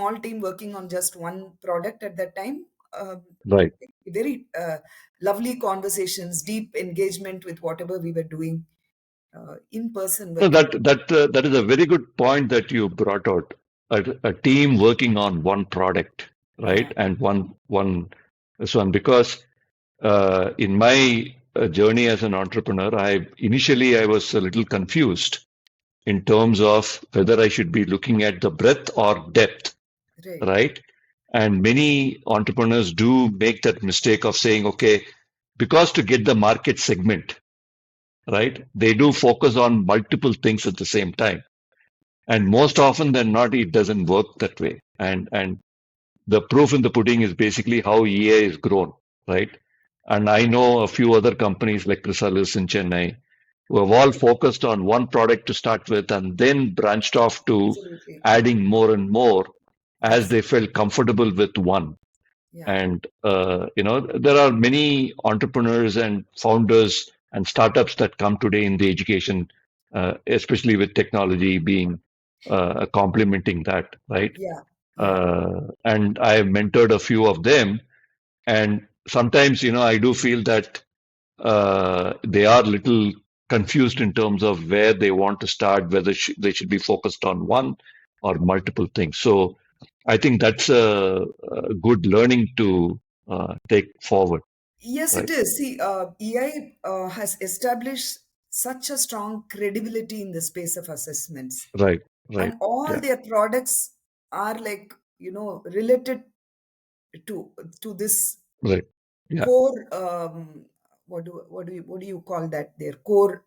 small team working on just one product at that time. Right. Very lovely conversations, deep engagement with whatever we were doing in person So working. that is a very good point that you brought out. A team working on one product, Yeah, right? And one this one because in my journey as an entrepreneur, I was a little confused in terms of whether I should be looking at the breadth or depth, right. right? And many entrepreneurs do make that mistake of saying, okay, because to get the market segment, right, they do focus on multiple things at the same time. And most often than not, it doesn't work that way. And the proof in the pudding is basically how EA is grown, right? And I know a few other companies like Chrysalis in Chennai who have all focused on one product to start with and then branched off to Absolutely. adding more and more as Yes. they felt comfortable with one. Yeah. And there are many entrepreneurs and founders and startups that come today in the education, especially with technology being complementing that, right? Yeah. Yeah. And I have mentored a few of them, and sometimes I do feel that they are little confused in terms of where they want to start, whether they should be focused on one or multiple things. So I think that's a good learning to take forward, Yes, it right? is. See, EI has established such a strong credibility in the space of assessments, Right, right, and all yeah, their products are like, related to this right, yeah. core. What do you call that? Their core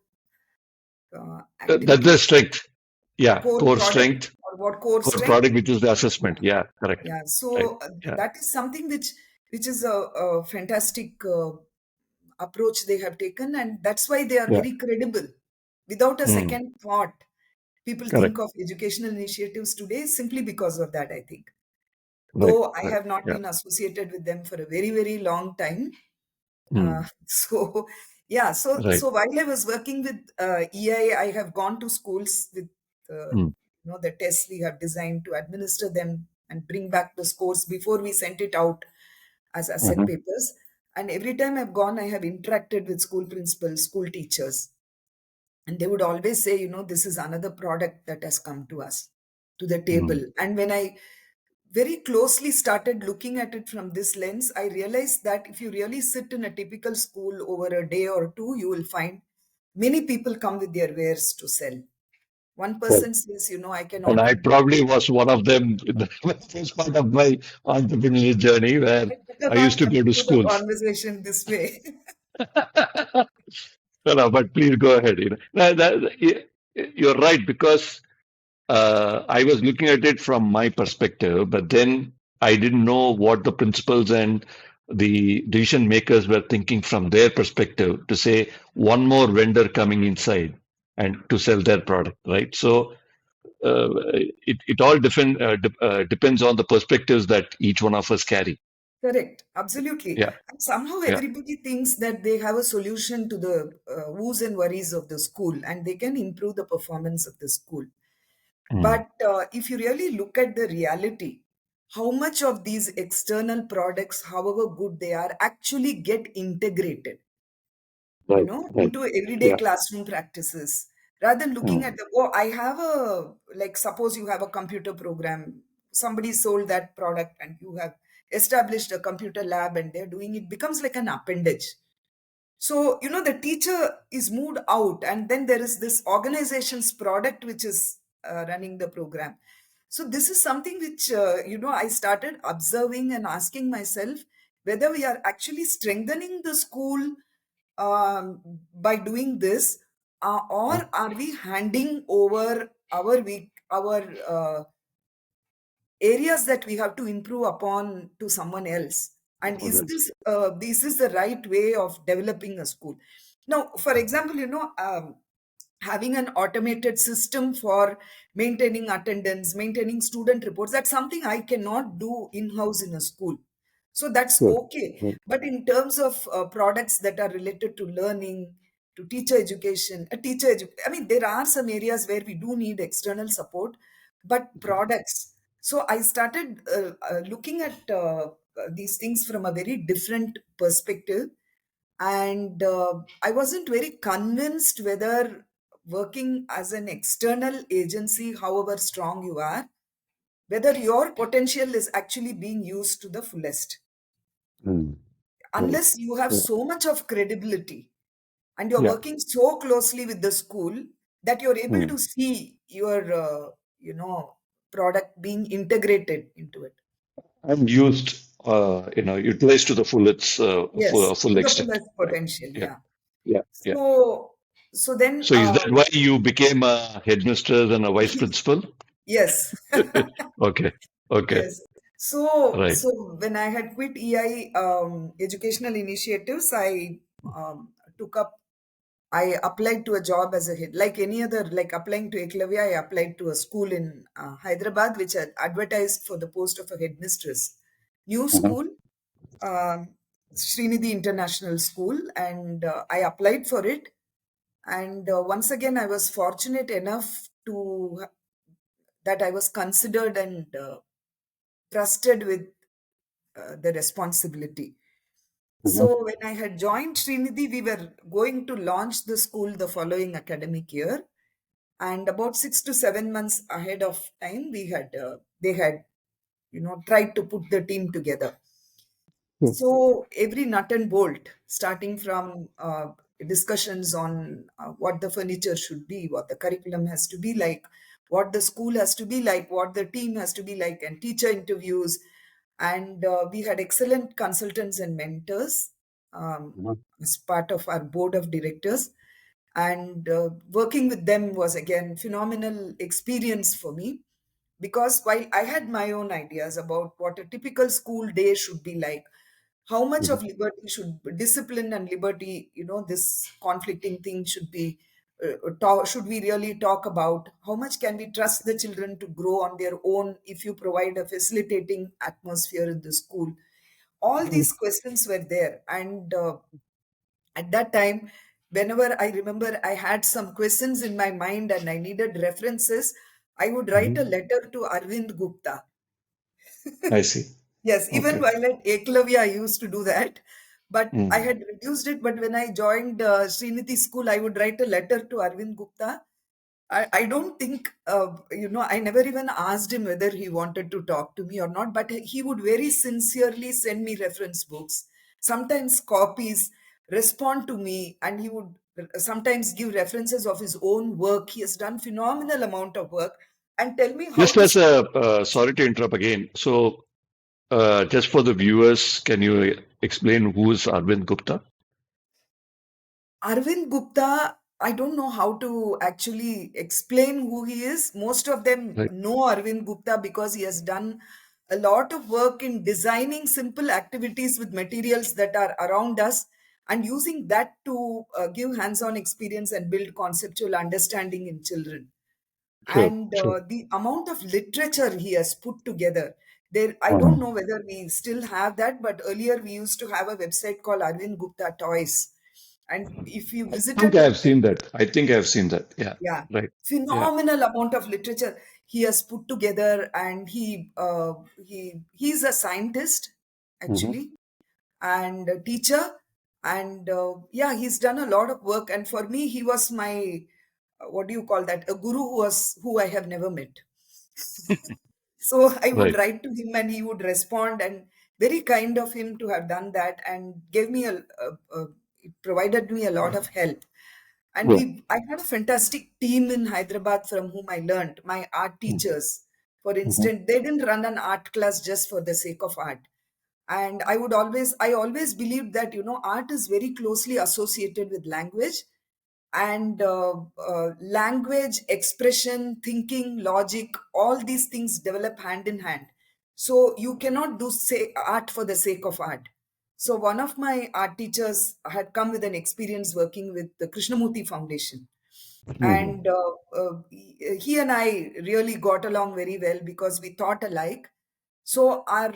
That's the activity, strength. Yeah, core core product, strength, or what core core strength? product, which is the assessment. Yeah, correct. Yeah, Right. so Yeah, that is something which is a fantastic approach they have taken, and that's why they are yeah. very credible. Without a Mm, second thought, people think correct. of educational initiatives today simply because of that, I think. Right, Though I right. have not Yeah. been associated with them for a very, very long time. Mm, So yeah, right. so while I was working with EI, I have gone to schools with Mm, the tests we have designed to administer them and bring back the scores before we sent it out as asset mhm. papers. And every time I've gone, I have interacted with school principals, school teachers, and they would always say, this is another product that has come to us, to the table. Mm. And when I very closely started looking at it from this lens, I realized that if you really sit in a typical school over a day or two, you will find many people come with their wares to sell. One Right. person says, I And cannot. I probably was one of them in the first part of my entrepreneurial journey where I better I used not to go to continue the schools. conversation this way. No, but please go ahead. You're right because I was looking at it from my perspective, but then I didn't know what the principals and the decision makers were thinking from their perspective to say one more vendor coming inside and to sell their product, right? So it all depends on the perspectives that each one of us carry. Correct, absolutely. Yeah, And somehow yeah, everybody thinks that they have a solution to the woes and worries of the school, and they can improve the performance of the school. mm, But if you really look at the reality, how much of these external products, however good they are, actually get integrated, right, right, into everyday yeah, classroom practices, rather than looking mm, at oh, I have like, suppose you have a computer program, somebody sold that product, and you have established a computer lab and they're doing it, becomes like an appendage. So, the teacher is moved out, and then there is this organization's product which is running the program. So, this is something which, I started observing and asking myself whether we are actually strengthening the school by doing this, mm, or are we handing over our areas that we have to improve upon to someone else? And someone is else. this the right way of developing a school? Now, for example, having an automated system for maintaining attendance, maintaining student reports, that's something I cannot do in house in a school. So that's Good, okay. good, But in terms of products that are related to learning, to teacher education, I mean, there are some areas where we do need external support, but products. So I started looking at these things from a very different perspective, and I wasn't very convinced whether working as an external agency, however strong you are, whether your potential is actually being used to the fullest, Mm. Right. unless you have Yeah. so much of credibility and you're Yeah. working so closely with the school that you're able Mm. to see your you know product being integrated into it. And used, utilized to the full its Yes, full to the extent. fullest Right. potential. Yeah. Yeah. Yeah. Yeah. So then, So is that why you became a headmistress and a vice principal? yes. Okay. Okay. Yes. So, Right. so when I had quit EI educational initiatives, I took up. I applied to a job as a head, like any other, like applying to Eklavya. I applied to a school in Hyderabad, which had advertised for the post of a headmistress. New Uh-huh. school, um, Srinidhi International School, and I applied for it. And once again, I was fortunate enough to that I was considered and trusted with the responsibility. Uh-huh. So when I had joined Srinidhi, we were going to launch the school the following academic year, and about 6 to 7 months ahead of time, we had they had tried to put the team together. Sure. So every nut and bolt, starting from discussions on what the furniture should be, what the curriculum has to be like, what the school has to be like, what the team has to be like, and teacher interviews. And we had excellent consultants and mentors Uh-huh. as part of our board of directors. And working with them was again phenomenal experience for me, because while I had my own ideas about what a typical school day should be like, how much Mhm. of liberty should discipline and liberty, this conflicting thing should be should we really talk about, how much can we trust the children to grow on their own if you provide a facilitating atmosphere in the school. All Mhm. these questions were there, and at that time, whenever I remember I had some questions in my mind and I needed references, I would write a Mhm. letter to Arvind Gupta. I see. Yes, even Okay. while at Eklavya, I used to do that. But I Mm. had reduced it. But when I joined Srinidhi School, I would write a letter to Arvind Gupta. I don't think, I never even asked him whether he wanted to talk to me or not, but he would very sincerely send me reference books, sometimes copies, respond to me, and he would sometimes give references of his own work. He has done phenomenal amount of work and tell me how Just to. as a, sorry to interrupt again. So, just for the viewers, can you explain who is Arvind Gupta? Arvind Gupta, I don't know how to actually explain who he is. Most of them Right. know Arvind Gupta because he has done a lot of work in designing simple activities with materials that are around us and using that to give hands on experience and build conceptual understanding in children. Sure. And Sure. the amount of literature he has put together. There, I don't Uh-huh. know whether we still have that, but earlier we used to have a website called Arvind Gupta Toys. And if you I think visited I the have seen that. I think I have seen that. Yeah. yeah, Right. Yeah. phenomenal amount of literature he has put together, and he's a scientist Hmm. actually, and a teacher, and yeah, he's done a lot of work. And for me, he was my what do you call that? A guru who I have never met. So I would Right. write to him and he would respond, and very kind of him to have done that and gave me it provided me a lot of help. And Yeah. I had a fantastic team in Hyderabad from whom I learned. My art teachers, for Mm-hmm. instance, they didn't run an art class just for the sake of art. And I always believed that, art is very closely associated with language, and language, expression, thinking, logic, all these things develop hand in hand. So you cannot do say art for the sake of art. So one of my art teachers had come with an experience working with the Krishnamurti Foundation, Hmm. and he and I really got along very well because we thought alike. So our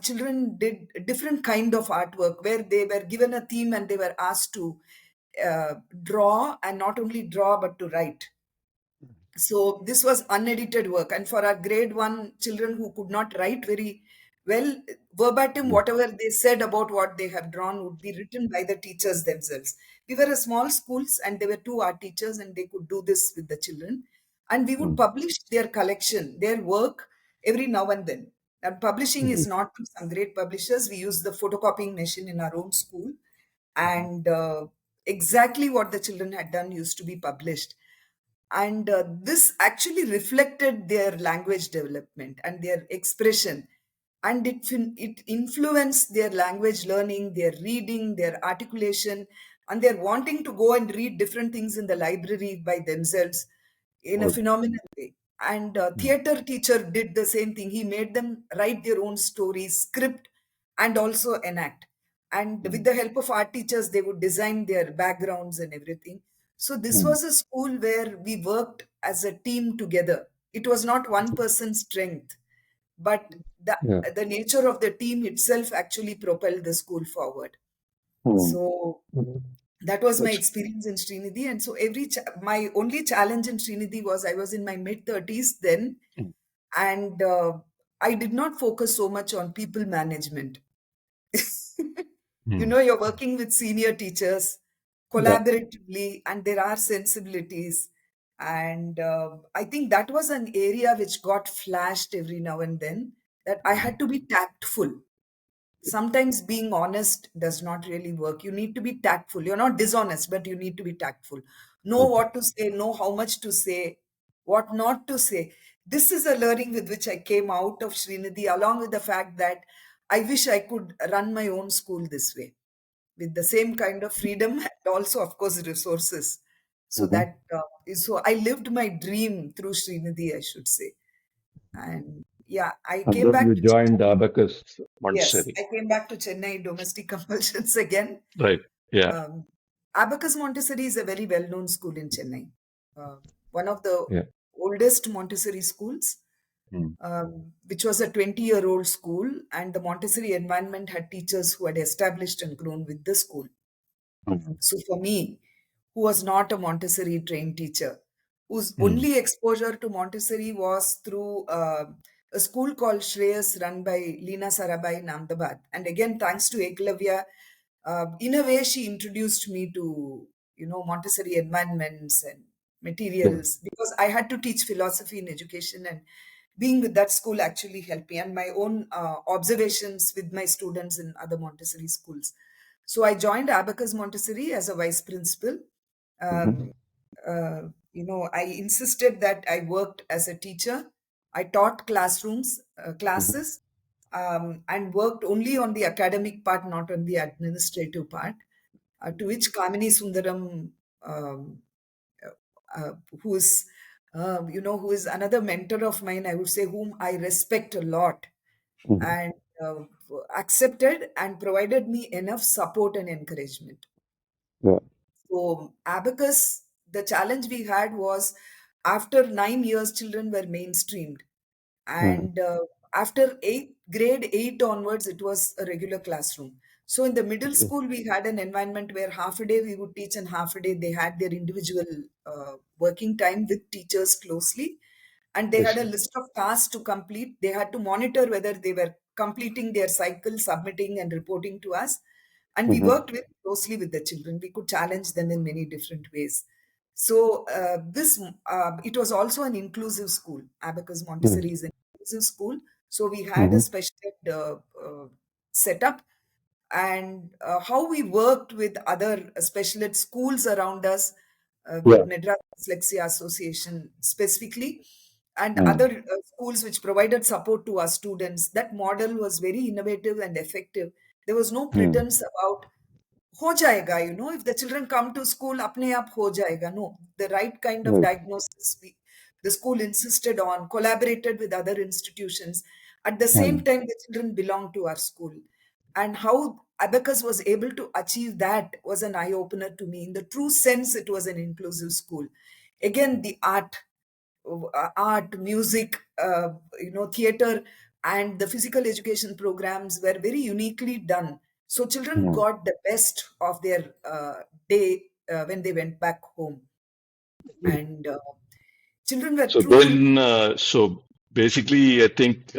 children did a different kind of artwork where they were given a theme and they were asked to draw, and not only draw but to write. So this was unedited work, and for our grade one children who could not write very well, verbatim, mm, whatever they said about what they have drawn would be written by the teachers themselves. We were a small schools, and there were two art teachers, and they could do this with the children. And we would mm, publish their collection, their work, every now and then. And publishing is mhm, not through some great publishers. We use the photocopying machine in our own school, and exactly what the children had done used to be published. And this actually reflected their language development and their expression, and it influenced their language learning, their reading, their articulation, and their wanting to go and read different things in the library by themselves in a good, phenomenal way. And mm, theater teacher did the same thing. He made them write their own stories, script, and also enact. And with mm, the help of art teachers, they would design their backgrounds and everything. So this mm, was a school where we worked as a team together. It was not one person's strength, but yeah, the nature of the team itself actually propelled the school forward. mm, So mm, that was my that's, experience in Srinidhi. And so my only challenge in Srinidhi was I was in my mid 30s then, mm, and I did not focus so much on people management. mm, You're working with senior teachers yeah, collaboratively, and there are sensibilities. And I think that was an area which got flashed every now and then, that I had to be tactful. Sometimes being honest does not really work. You need to be tactful. You're not dishonest, but you need to be tactful. Know mhm, what to say, know how much to say, what not to say. This is a learning with which I came out of Srinidhi, along with the fact that I wish I could run my own school this way, with the same kind of freedom and also, of course, resources. So mhm. so I lived my dream through Srinidhi, I should say. And yeah, I And came then you back to joined Abacus Yes, Montessori, I came back to Chennai, domestic compulsions again. right? Yeah, Um, Abacus Montessori is a very well-known school in Chennai. Uh, One of the yeah, oldest Montessori schools, mm, which was a 20-year-old school, and the Montessori environment had teachers who had established and grown with the school. mhm, So for me, who was not a Montessori trained teacher, whose mm, only exposure to Montessori was through a school called Shreyas run by Leena Sarabhai in Ahmedabad. And again, thanks to Eklavya, in a way, she introduced me to, Montessori environments and yeah, materials, because I had to teach philosophy in education, and being with that school actually helped me, and my own observations with my students in other Montessori schools. So I joined Abacus Montessori as a vice principal. mhm, Um, I insisted that I worked as a teacher. I taught mhm, classes, and worked only on the academic part, not on the administrative part. To which Kamini Sundaram, um, uh, who is, who is another mentor of mine, I would say, whom I respect a lot, mhm, and uh, accepted and provided me enough support and encouragement. yeah, So, Abacus, the challenge we had was, after 9 years, children were mainstreamed. mhm, And after grade 8 onwards, it was a regular classroom. So, in the middle okay, school, we had an environment where half a day we would teach, and half a day they had their individual working time with teachers closely, and they I had a see. list of tasks to complete. They had to monitor whether they were completing their cycle, submitting and reporting to us. And we Mhm, worked very closely with the children. We could challenge them in many different ways. So this it was also an inclusive school. Abacus mhm, Montessori is an inclusive school. So we had a mhm, special setup, and how we worked with other special ed schools around us, with yeah, Madras Dyslexia Association specifically, and mm, other schools which provided support to our students. That model was very innovative and effective. There was no mm, pretense about हो जाएगा, if the children come to school, अपने आप हो जाएगा. No, the right kind of right, diagnosis the school insisted on, collaborated with other institutions. At the same mm, time, the children belong to our school. And how Abacus was able to achieve that was an eye opener to me. In the true sense, it was an inclusive school. Again, the art, music, theater, and the physical education programs were very uniquely done. So children mm, got the best of their day when they went back home. And Children were So true. then, so basically, I think,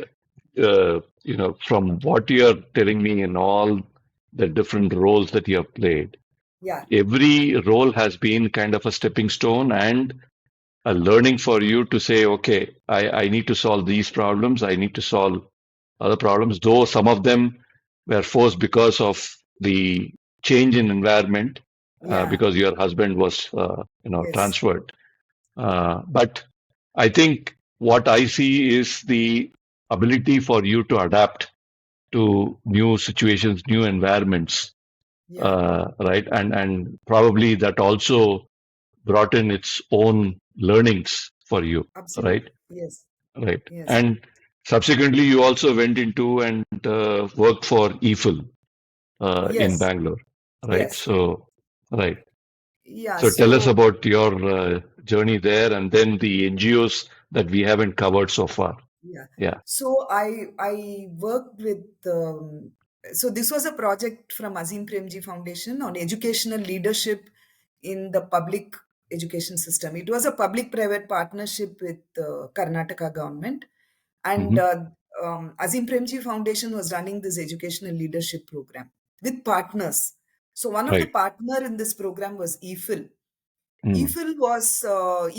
from what you're telling me and all the different roles that you have played, Yeah. every role has been kind of a stepping stone and a learning for you to say, okay, I need to solve these problems. I need to solve other problems, though some of them were forced because of the change in environment, Yeah. because your husband was, Yes. transferred. But I think what I see is the ability for you to adapt to new situations, new environments, Yeah. right? And probably that also brought in its own learnings for you, right? Absolutely. Yes. Right. Yes. And subsequently, you also went into and worked for EFIL in Yes. Bangalore, right? Yes. So, right. Yeah. So tell us So about your journey there and then the NGOs that we haven't covered so far. yeah. Yeah. So I worked with so this was a project from Azim Premji Foundation on educational leadership in the public education system. It was a public-private partnership with Karnataka government, and Hmm. Azim Premji Foundation was running this educational leadership program with partners. So one of the Right. partner in this program was EFIL. Mm.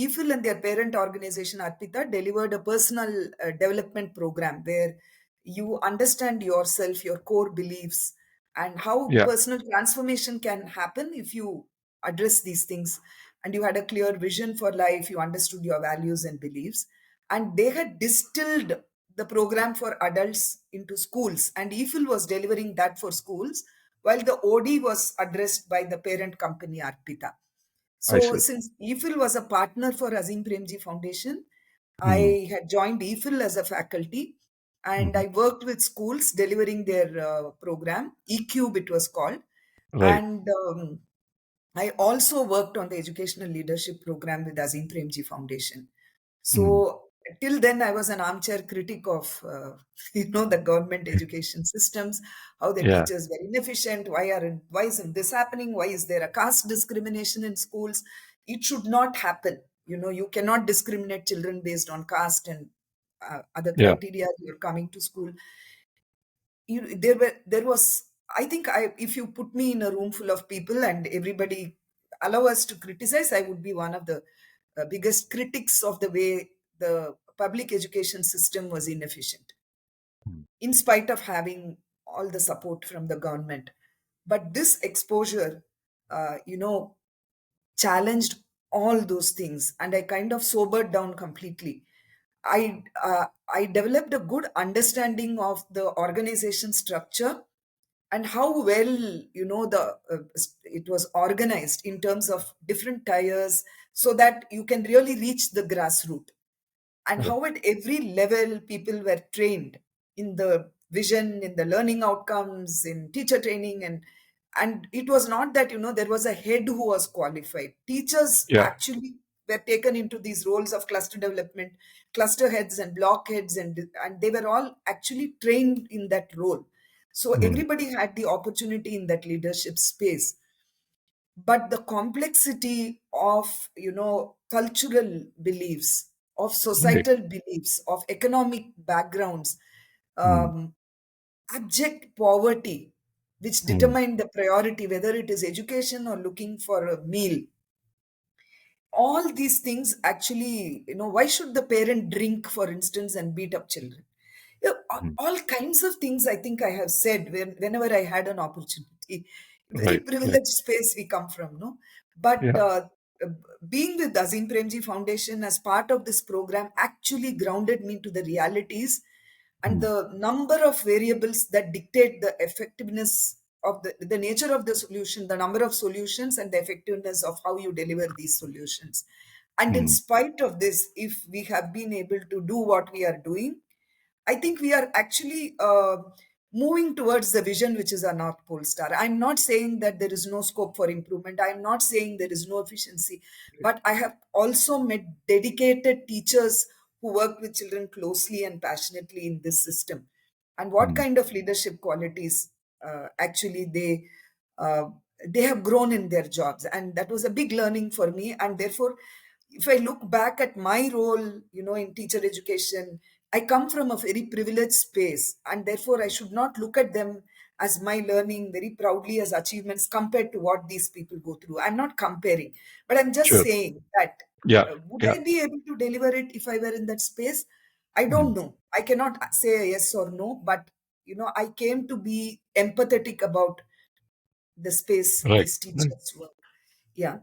EFIL and their parent organization Arpita delivered a personal development program where you understand yourself, your core beliefs, and how Yeah. personal transformation can happen if you address these things. And you had a clear vision for life, you understood your values and beliefs, and they had distilled the program for adults into schools. And EFIL was delivering that for schools, while the OD was addressed by the parent company Arpita. I So, see. since EFIL was a partner for Azim Premji Foundation, Mm. I had joined EFIL as a faculty and Hmm. I worked with schools delivering their program. eCube, it was called. Right. And I also worked on the educational leadership program with Azim Premji Foundation. Mm. So till then, I was an armchair critic of the government education systems, how the Yeah. teachers were inefficient. Why isn't this happening? Why is there a caste discrimination in schools? It should not happen. You cannot discriminate children based on caste and other Yeah. criteria. You're coming to school. There was, I think, I if you put me in a room full of people and everybody allow us to criticize, I would be one of the biggest critics of the way the public education system was inefficient, Mm. in spite of having all the support from the government. But this exposure, challenged all those things, and I kind of sobered down completely. I developed a good understanding of the organization structure and how well the it was organized in terms of different tiers, so that you can really reach the grassroots, and Right. how at every level people were trained in the vision, in the learning outcomes, in teacher training. And it was not that there was a head who was qualified. Teachers Yeah. actually were taken into these roles of cluster development, cluster heads and block heads, and they were all actually trained in that role. So Mm. everybody had the opportunity in that leadership space. But the complexity of cultural beliefs, of Right. societal beliefs, of economic backgrounds, Mm. um, abject poverty, which Mm. determined the priority, whether it is education or looking for a meal. All these things actually, why should the parent drink, for instance, and beat up children? Yeah, Mm. all kinds of things I think I have said whenever I had an opportunity. Very Right. Right. privileged space we come from, no? But Yeah. being with Azim Premji Foundation as part of this program actually grounded me to the realities and Mm. the number of variables that dictate the effectiveness of the nature of the solution, the number of solutions, and the effectiveness of how you deliver these solutions. And in Mm. spite of this, if we have been able to do what we are doing, I think we are actually moving towards the vision, which is our North Pole star. I'm not saying that there is no scope for improvement. I'm not saying there is no efficiency. But I have also met dedicated teachers who work with children closely and passionately in this system. And what Mm. kind of leadership qualities actually uh, they have grown in their jobs. And that was a big learning for me. And therefore, if I look back at my role, in teacher education, I come from a very privileged space, and therefore I should not look at them as my learning very proudly as achievements compared to what these people go through. I'm not comparing, but I'm just Sure. saying that Yeah. would Yeah. I be able to deliver it if I were in that space? I Mm. don't know. I cannot say a yes or no, but I came to be empathetic about the space Right. these Right. teachers work. Yeah.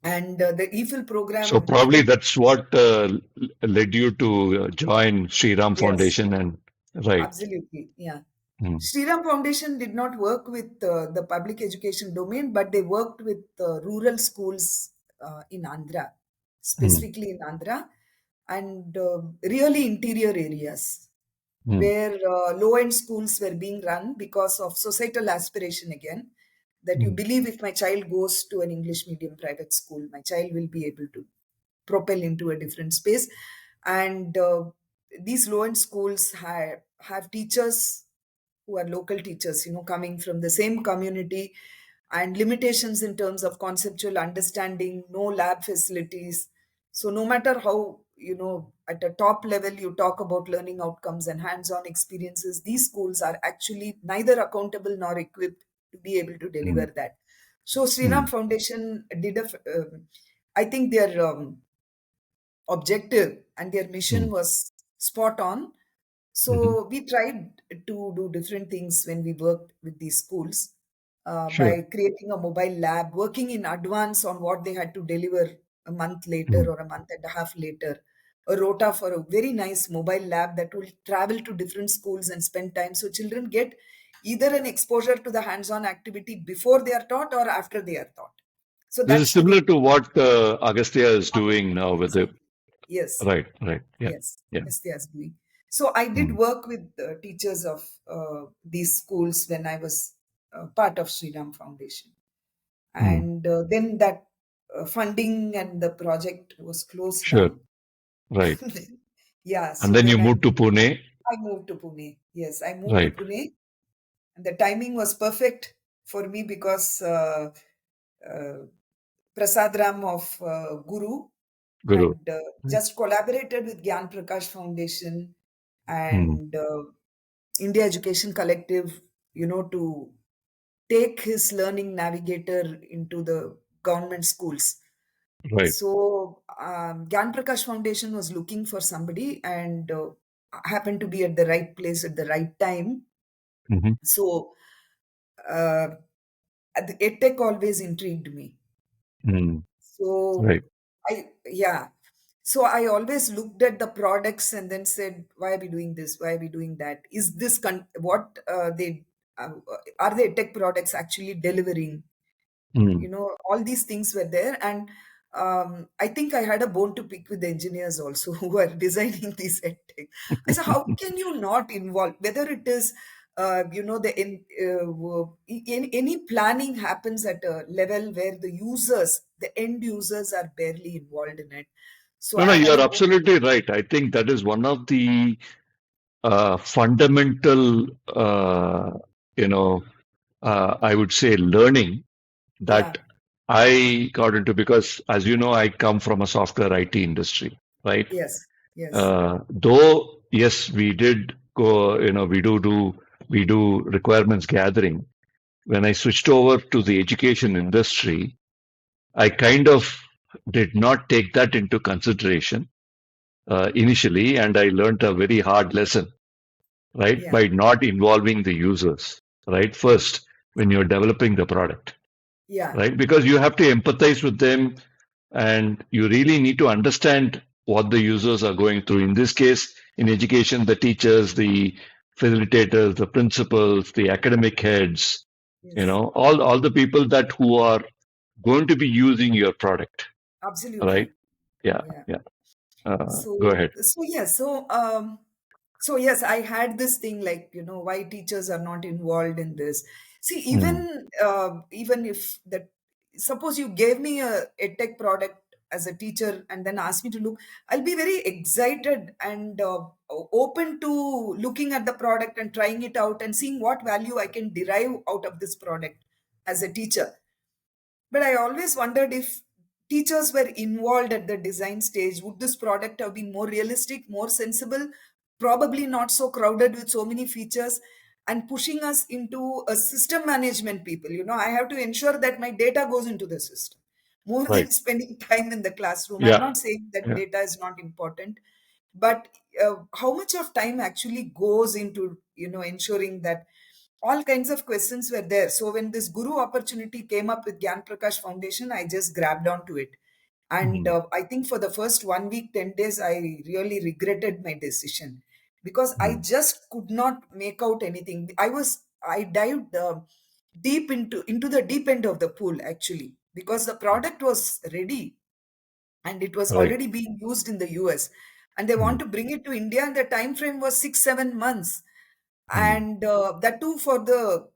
And the EFIL So program, probably that's what led you to join Sriram yes, Foundation and right. absolutely. Yeah. Mm. Shriram Foundation did not work with the public education domain, but they worked with rural schools in Andhra, Mm. specifically in Andhra, and really interior areas Mm. where low-end schools were being run because of societal aspiration again, that you Mm. believe if my child goes to an English medium private school, my child will be able to propel into a different space. And these low-end schools have teachers who are local teachers, coming from the same community, and limitations in terms of conceptual understanding, no lab facilities. So, no matter how, at a top level, you talk about learning outcomes and hands on experiences, these schools are actually neither accountable nor equipped to be able to deliver Mm. that. So, Sriram Mm. Foundation did I think their objective and their mission Mm. was spot on. Mhm. So we tried to do different things when we worked with these schools, Sure. by creating a mobile lab, working in advance on what they had to deliver a month later Mm. or a month and a half later. A rota for a very nice mobile lab that will travel to different schools and spend time. So children get either an exposure to the hands on activity before they are taught or after they are taught. So This is that's the similar way. to what Agastya is doing now with the Exactly. Yes. right. Right. Yeah. Yes, Yeah. yes, they are doing. So I did Mm. work with teachers of these schools when I was part of Sriram Foundation, Mm. and then that funding and the project was closed Sure. down. Right. Yeah, And so then you then moved to Pune. I moved to Pune. Yes, I moved to Right. Pune, and the timing was perfect for me because uh, Prasadram of Guru Guru. had Right. just collaborated with Gyan Prakash Foundation Mm. and India Education Collective, to take his learning navigator into the government schools. Right. So, Gyan Prakash Foundation was looking for somebody, and happened to be at the right place at the right time. Mhm. So, uh, the EdTech always intrigued me. Mm. So Right. yeah. So I always looked at the products and then said, why are we doing this? Why are we doing that? Is this what they are the tech products actually delivering? Mm. All these things were there, and I think I had a bone to pick with the engineers also who are designing these edtech. I said, how can you not involve, whether it is any planning happens at a level where the end users are barely involved in it. So No, no, I you had are a bone. absolutely right. I think that is one of the fundamental, you know, I would say, learning Yeah. that I got into because, as you know, I come from a software IT industry, right? Yes. Yes. Though, yes, we did go, we do requirements gathering. When I switched over to the education industry, I kind of did not take that into consideration initially, and I learned a very hard lesson, right, Yeah. by not involving the users, right, Yeah. first when you're developing the product, Yeah. right, because you have to empathize with them and you really need to understand what the users are going through. In this case, in education, the teachers, the facilitators, the principals, the academic heads, Yes. all the people that who are going to be using your product, right? Absolutely. Yeah, Yeah. yeah. Go So, ahead. so yes, so yes, I had this thing like, why teachers are not involved in this. See, Mm. even if that, suppose you gave me a tech product as a teacher and then asked me to look, I'll be very excited and open to looking at the product and trying it out and seeing what value I can derive out of this product as a teacher. But I always wondered if teachers were involved at the design stage, would this product have been more realistic, more sensible? Probably not so crowded with so many features and pushing us into a system management people. I have to ensure that my data goes into the system more than Right. spending time in the classroom. I'm Yeah. not saying that Yeah. data is not important, but how much of time actually goes into ensuring that all kinds of questions were there. So when this guru opportunity came up with Gyan Prakash Foundation, I just grabbed onto it. And Mhm. I think for the first 1 week, 10 days, I really regretted my decision because I Mhm. just could not make out anything. I dived into the deep end of the pool actually, because the product was ready and it was Right. already being used in the US, and they want Mhm. to bring it to India, and the time frame was 6 7 months, Mhm. and that too for the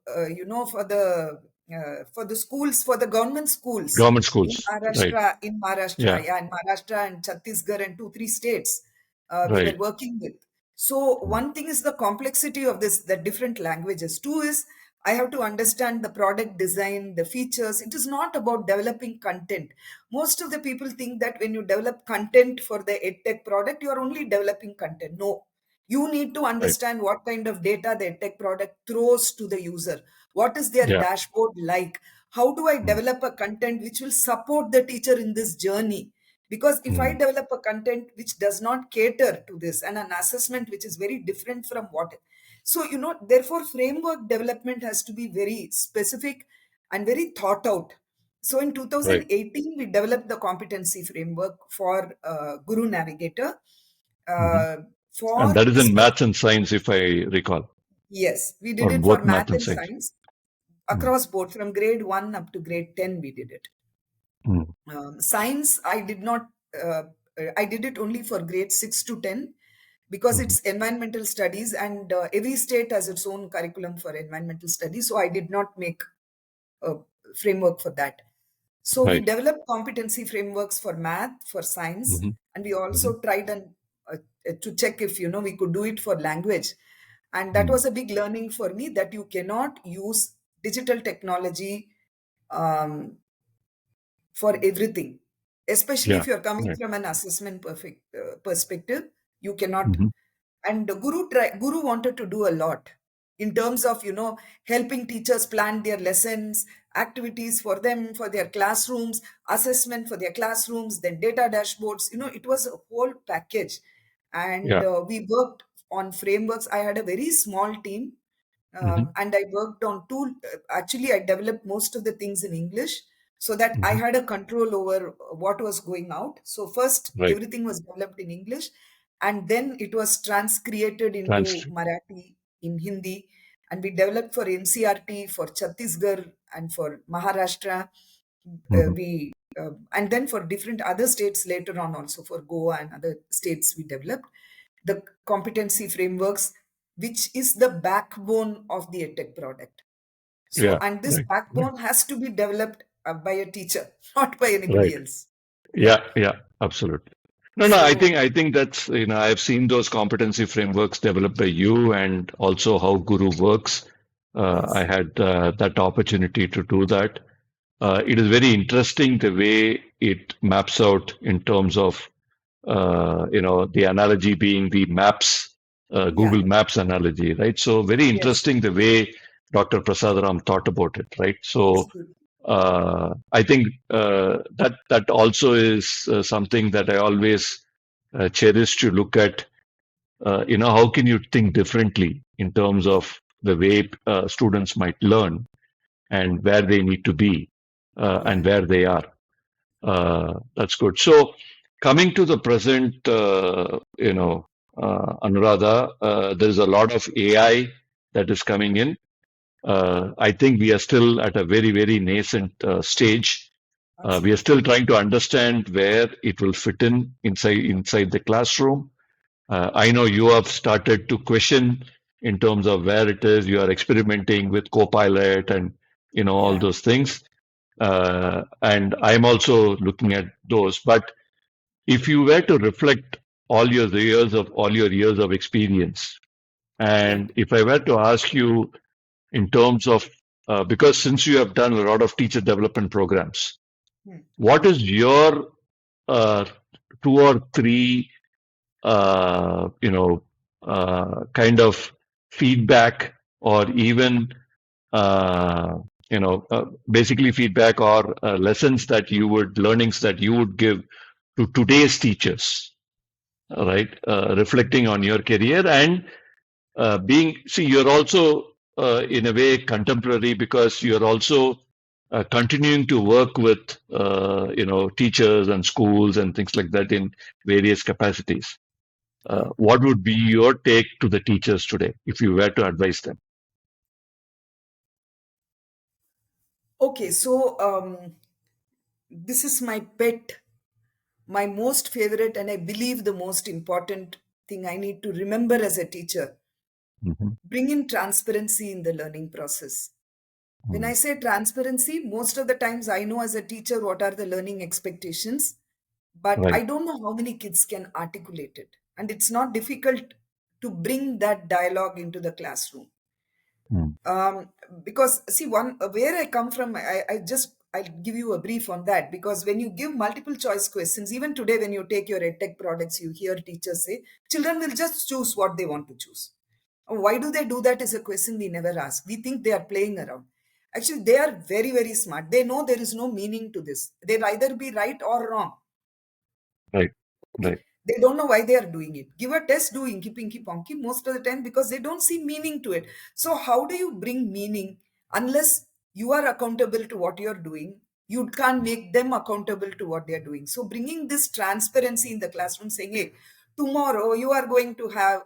for the schools, for the government schools Government schools. Right. in Maharashtra, Yeah. yeah, in Maharashtra and Chhattisgarh and 2 3 states we were Right. working with. So Mhm. one thing is the complexity of this, the different languages. Two is I have to understand the product design, the features. It is not about developing content. Most of the people think that when you develop content for the edtech product, you are only developing content. No, you need to Right. understand what kind of data the edtech product throws to the user. What is their Yeah. dashboard like? How do I Mhm. develop a content which will support the teacher in this journey? Because if I Mhm. develop a content which does not cater to this, and an assessment which is very different from what, so therefore framework development has to be very specific and very thought out. So in Right. 2018 we developed the competency framework for Guru Navigator Mhm. uh, And for that is in discovery. maths and science, if I recall, Yes, we did or it for both math math and and science. science Mhm. across board from grade 1 up to grade 10 we did it. Mhm. Science, I did not, I did it only for grade 6 to 10 because Mhm. it's environmental studies, and every state has its own curriculum for environmental studies. So I did not make a framework for that. So we Right. developed competency frameworks for math, for science, Mhm. and we Mhm. also tried to check if we could do it for language. And that Mhm. was a big learning for me, that you cannot use digital technology um, for everything, especially Yeah. if you're coming Right. from an assessment perspective. You cannot. Mhm. And the guru wanted to do a lot in terms of helping teachers plan their lessons, activities for them, for their classrooms, assessment for their classrooms, then data dashboards. It was a whole package. And Yeah. we worked on frameworks. I had a very small team, Mhm. and I worked on actually I developed most of the things in English, so that I Mhm. had a control over what was going out. So first Right. everything was developed in English, and then it was transcreated into Transcript. Marathi, in Hindi, and we developed for NCRT, for Chhattisgarh, and for Maharashtra. Mhm. We And then for different other states later on, also for Goa and other states, we developed the competency frameworks, which is the backbone of the edtech product. So, Yeah. and this Right. Right. backbone has to be developed by a teacher, not by Right. anybody else. Yeah. Yeah. Yeah. Absolutely. No, no, So, I think that's, I've seen those competency frameworks developed by you and also how Guru works. I yes, had that opportunity to do that. It is very interesting the way it maps out in terms of, the analogy being the maps, yeah, Google Maps analogy, right? So very yes, interesting the way Dr. Prasadaram thought about it, right? So absolutely. I think that also is something that I always cherish to look at. How can you think differently in terms Yeah, of the way students might learn and where they need to be and yeah, where they are. That's good. So, coming to the present, Anuradha, there is a lot of AI that is coming in. I think we are still at a very, very nascent stage. We are absolutely. still trying to understand where it will fit in inside the classroom. I know you have started to question in terms of where it is. You are experimenting with Copilot and all Yeah, those things, and I'm also looking at those. But if you were to reflect all your years of experience, yeah, and if I were to ask you in terms of because since you have done a lot of teacher development programs, Hmm. What is your uh, two or three, you know, kind of feedback, or even uh, basically feedback or lessons that you would, learnings that you would give to today's teachers, right? Reflecting on your career and being, see, you're also in a way contemporary, because you're also continuing to work with, teachers and schools and things like that in various capacities. Yeah. What would be your take to the teachers today if you were to advise them? Okay, so this is my pet, my most favorite, and I believe the most important thing I need to remember as a teacher. Hmm. Bring in transparency in the learning process. When I say transparency, most of the times I know as a teacher what are the learning expectations, but I Right. don't know how many kids can articulate it. And it's not difficult to bring that dialogue into the classroom. Mm. um, because see, one where I come from, I'll give you a brief on that. Because when you give multiple choice questions, even today when you take your edtech products, you hear teachers say children will just choose what they want to choose. Why do they do that is a question we never ask. We think they are playing around. Actually, they are very, very smart. They know there is no meaning to this. They'll either be right or wrong. Right. Okay. Right. They don't know why they are doing it. Give a test, do inky pinky ponky most of the time because they don't see meaning to it. So, how do you bring meaning unless you are accountable to what you're doing? You can't make them accountable to what they're doing. So, bringing this transparency in the classroom, saying, hey, tomorrow you are going to have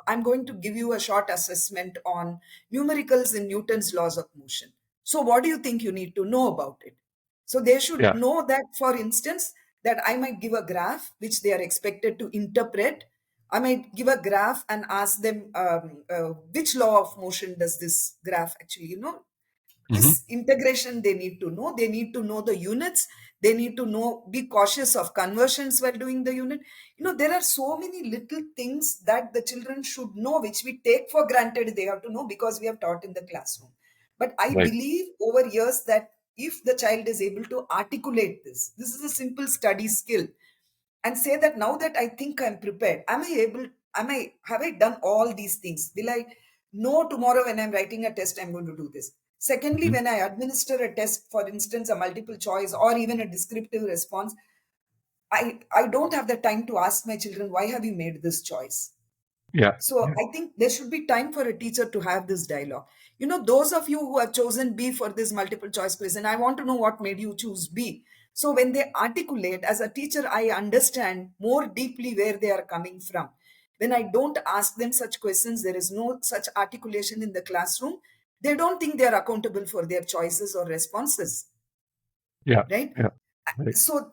I'm going to give you a short assessment on numericals in Newton's laws of motion. So, what do you think you need to know about it? So they should Yeah. know that, for instance, that I might give a graph which they are expected to interpret. I might give a graph and ask them which law of motion does this graph actually, Hmm. this integration they need to know. They need to know the units. They need to know, be cautious of conversions while doing the unit. There are so many little things that the children should know, which we take for granted they have to know because we have taught in the classroom. But I Right. believe over years that if the child is able to articulate this is a simple study skill, and say that now that I think I'm prepared, have I done all these things? Will I know tomorrow when I'm writing a test, I'm going to do this? Secondly, Hmm. when I administer a test, for instance, a multiple choice or even a descriptive response, I don't have the time to ask my children, why have you made this choice? Yeah. So Yeah. I think there should be time for a teacher to have this dialogue. Those of you who have chosen B for this multiple choice question, I want to know what made you choose B. So when they articulate, as a teacher, I understand more deeply where they are coming from. When I don't ask them such questions, there is no such articulation in the classroom. They don't think they are accountable for their choices or responses, Yeah. right? Yeah. Right. So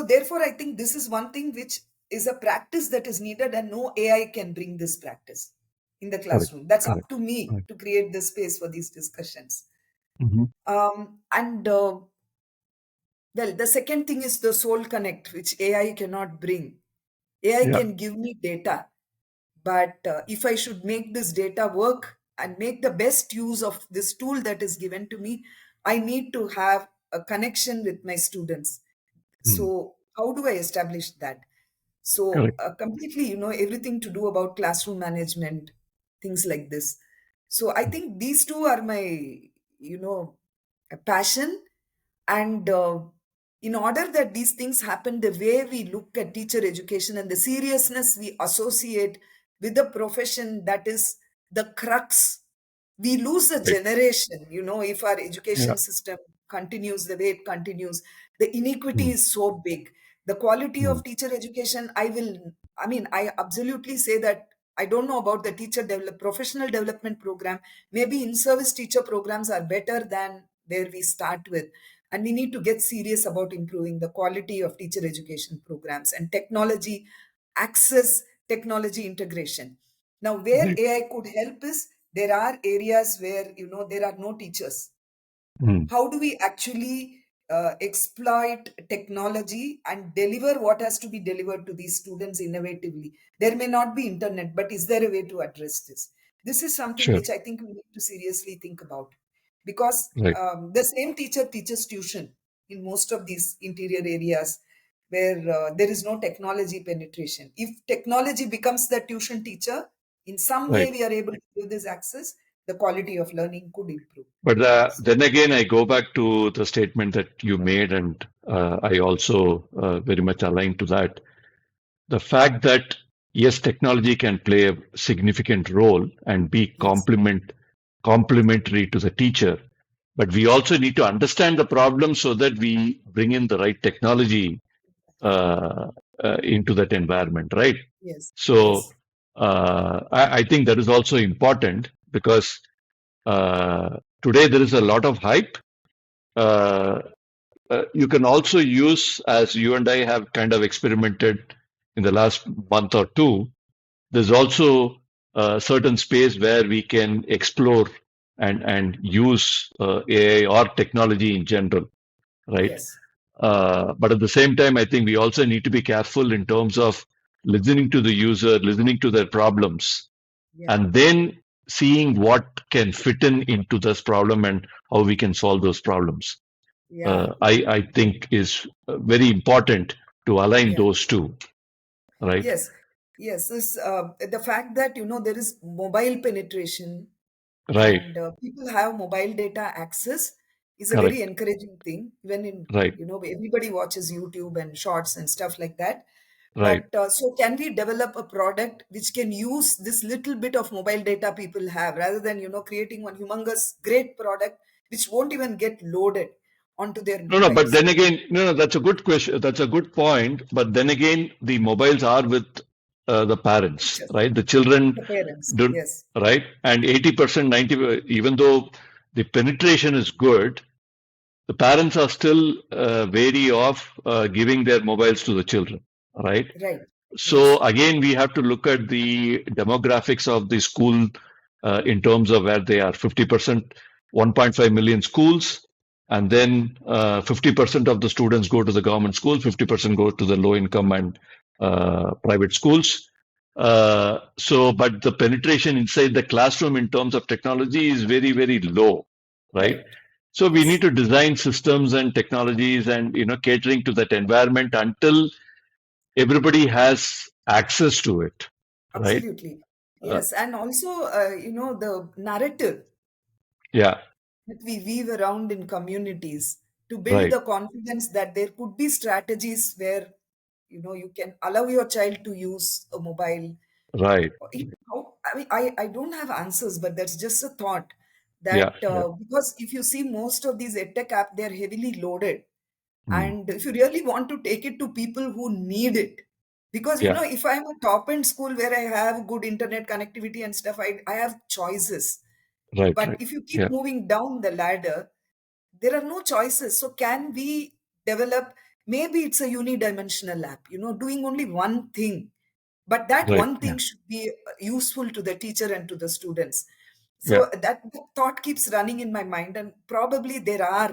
therefore I think this is one thing which is a practice that is needed, and no AI can bring this practice in the Correct. classroom. That's up Correct. to me Correct. to create the space for these discussions. Hmm. And well, the second thing is the soul connect, which AI cannot bring. AI Yeah. can give me data, but if I should make this data work and make the best use of this tool that is given to me, I need to have a connection with my students. Mm. So how do I establish that? So Correct. completely, everything to do about classroom management, things like this. So I think these two are my, passion. And in order that these things happen, the way we look at teacher education and the seriousness we associate with the profession, that is the crux. We lose a Right. generation, if our Yeah. education system continues the way it continues. The iniquity Mm. is so big. The quality Mm. of teacher education, I absolutely say that I don't know about the professional development program. Maybe in-service teacher programs are better than where we start with. And we need to get serious about improving the quality of teacher education programs and technology access, technology integration. Now, where Right. AI could help is there are areas where there are no teachers. Mm. How do we actually exploit technology and deliver what has to be delivered to these students innovatively? There may not be internet, but is there a way to address this? This is something Sure. which I think we need to seriously think about, because Right. the same teacher teaches tuition. in most of these interior areas where there is no technology penetration. If technology becomes the tuition teacher, in some way right. we are able to give this access, the quality of learning could improve. But So, then again, I go back to the statement that you made, and I also very much align to that. The fact that yes, technology can play a significant role and be yes, complementary to the teacher, but we also need to understand the problem so that we bring in the right technology uh, into that environment, right? yes, So yes, I think that is also important because today there is a lot of hype. Uh, you can also use, as you and I have kind of experimented in the last month or two, there's also a certain space where we can explore and use AI or technology in general, right? yes, But at the same time, I think we also need to be careful in terms of listening to the user, listening to their problems, yeah, and then seeing what can fit in into this problem and how we can solve those problems. yeah, I think is very important to align yeah. those two, right? Yes, yes. The fact that there is mobile penetration Right, and people have mobile data access is a very correct, encouraging thing. When in right, everybody watches YouTube and shorts and stuff like that. right. But so can we develop a product which can use this little bit of mobile data people have rather than creating one humongous great product which won't even get loaded onto their No, no, but mobiles? then again, no, no, that's a good question. That's a good point. But then again, the mobiles are with the parents, Teachers, right? The children the parents, do, yes, right? And 80%, 90, even though the penetration is good, the parents are still wary of giving their mobiles to the children, right? right, So yes, again, we have to look at the demographics of the school in terms of where they are. 50%, 1.5 million schools, and then 50% of the students go to the government schools, 50% go to the low income and private schools. But the penetration inside the classroom in terms of technology is very, very low, right? right, So we need yes. to design systems and technologies and catering to that environment until everybody has access to it, right? Absolutely. Uh, Yes. And also, the narrative yeah, that we weave around in communities to build right, the confidence that there could be strategies where, you can allow your child to use a mobile. right. I mean, I don't have answers, but that's just a thought Yeah, that yeah, because if you see most of these edtech app, they're heavily loaded. mm, And if you really want to take it to people who need it, because yeah, if I'm a top end school where I have good internet connectivity and stuff, I have choices. right, But right. if you keep Yeah, moving down the ladder, there are no choices. So can we develop, maybe it's a unidimensional app, doing only one thing, but that right. one Yeah, thing should be useful to the teacher and to the students. yeah, So that thought keeps running in my mind, and probably there are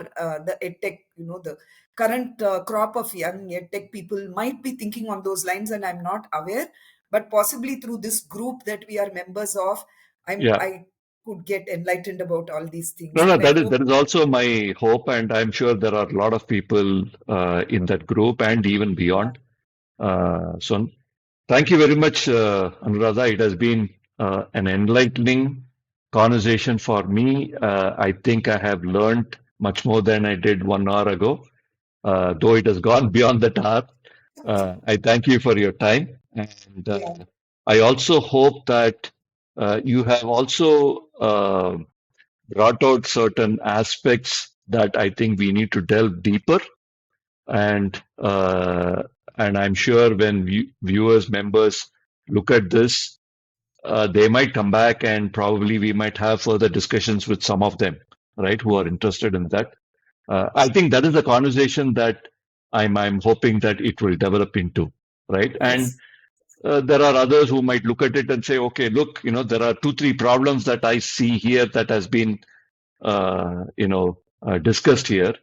the edtech, the current crop of young edtech people might be thinking on those lines, and I'm not aware. But possibly through this group that we are members of, yeah. I could get enlightened about all these No, things, no, and I that hope. is also my hope, and I'm sure there are a lot of people in that group and even Yeah, beyond. So, thank you very much, Anuradha. It has been an enlightening conversation for me. I think I have learned much more than I did 1 hour ago. Though it has gone beyond that hour. I thank you for your time. And yeah, I also hope that you have also brought out certain aspects that I think we need to delve deeper. And and I'm sure when viewers, members look at this, they might come back and probably we might have further discussions with some of them, right, who are yeah, interested in that. I think that is a conversation that I'm hoping that it will develop into, right? And yes, there are others who might look at it and say, okay, look, there are two, three problems that I see here that has been, discussed here.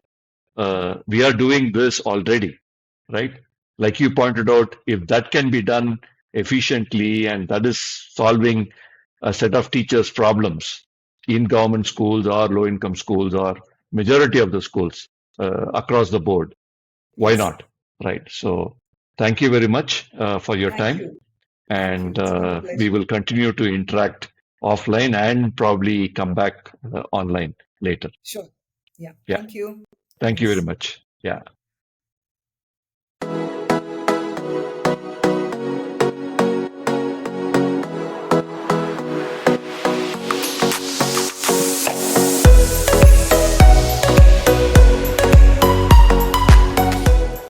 We are doing this already, right? Like you pointed out, if that can be done efficiently and that is solving a set of teachers' problems in government schools or low income schools or majority of the schools, across the board. Why Yes. not? Right. So thank you very much for your Thank time. you. Thank you. And It's been a we pleasure. will continue to interact offline and probably come back online later. Sure. Yeah. Yeah. Thank you. Thank you very Thanks. much. Yeah.